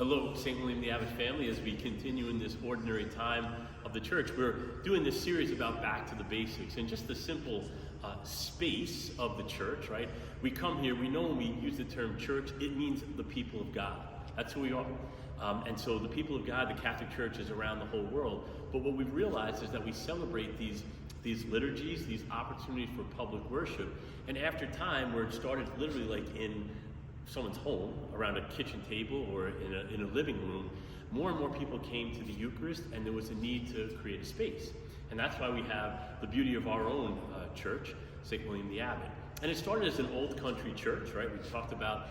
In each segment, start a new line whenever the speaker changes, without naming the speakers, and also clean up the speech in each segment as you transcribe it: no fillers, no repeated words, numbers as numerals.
Hello, St. William the Abbot family. As we continue in this ordinary time of the church, we're doing this series about back to the basics and just the simple space of the church, right? We come here, we know when we use the term church, it means the people of God. That's who we are. And so the people of God, the Catholic Church, is around the whole world. But what we've realized is that we celebrate these liturgies, these opportunities for public worship. And after time, where it started literally like in someone's home, around a kitchen table or in a living room, more and more people came to the Eucharist, and there was a need to create a space. And that's why we have the beauty of our own church, St. William the Abbot. And it started as an old country church, right? We talked about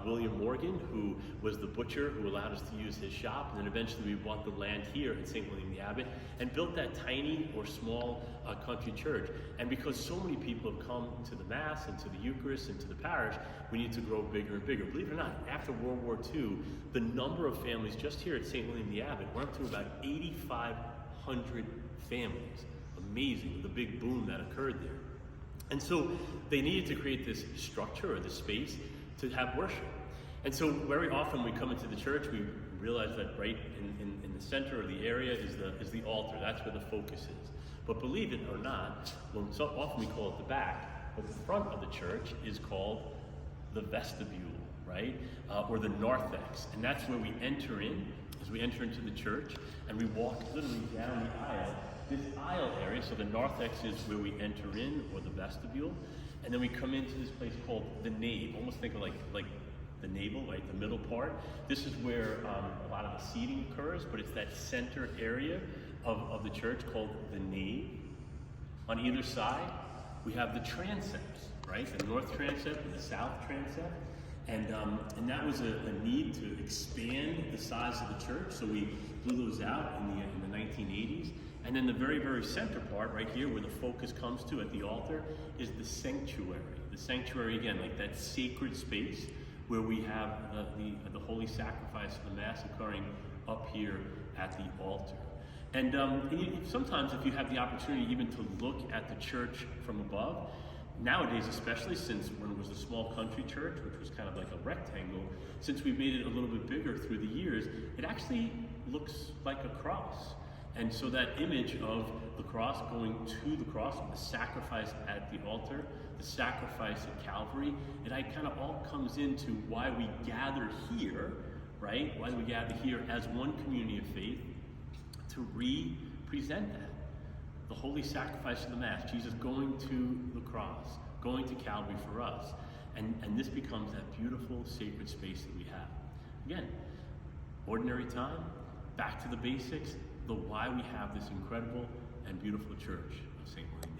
William Morgan, who was the butcher who allowed us to use his shop, and then eventually we bought the land here at St. William the Abbot and built that tiny or small country church. And because so many people have come to the Mass and to the Eucharist and to the parish, we need to grow bigger and bigger. Believe it or not, after World War II, the number of families just here at St. William the Abbot went up to about 8,500 families. Amazing, the big boom that occurred there. And so they needed to create this structure or this space to have worship. And so very often we come into the church, we realize that right in the center of the area is the altar. That's where the focus is. But believe it or not, well, so often we call it the back, but the front of the church is called the vestibule, right? Or the narthex. And that's where we enter in, as we enter into the church, and we walk literally down the aisle. This aisle area, so the narthex is where we enter in, or the vestibule, and then we come into this place called the nave. Almost think of like the navel, right, the middle part. This is where a lot of the seating occurs, but it's that center area of the church called the nave. On either side, we have the transepts, right? The north transept and the south transept. And that was a need to expand the size of the church, so we blew those out in the 1980s. And then the very, very center part, right here, where the focus comes to at the altar, is the sanctuary. The sanctuary, again, like that sacred space where we have the holy sacrifice of the Mass occurring up here at the altar. And sometimes if you have the opportunity even to look at the church from above, nowadays, especially since when it was a small country church, which was kind of like a rectangle, since we've made it a little bit bigger through the years, it actually looks like a cross. And so that image of the cross going to the cross, the sacrifice at the altar, the sacrifice at Calvary, it kind of all comes into why we gather here, right? Why we gather here as one community of faith to re-present that. The holy sacrifice of the Mass, Jesus going to the cross, going to Calvary for us. And this becomes that beautiful sacred space that we have. Again, ordinary time, back to the basics, the why we have this incredible and beautiful church of St. William.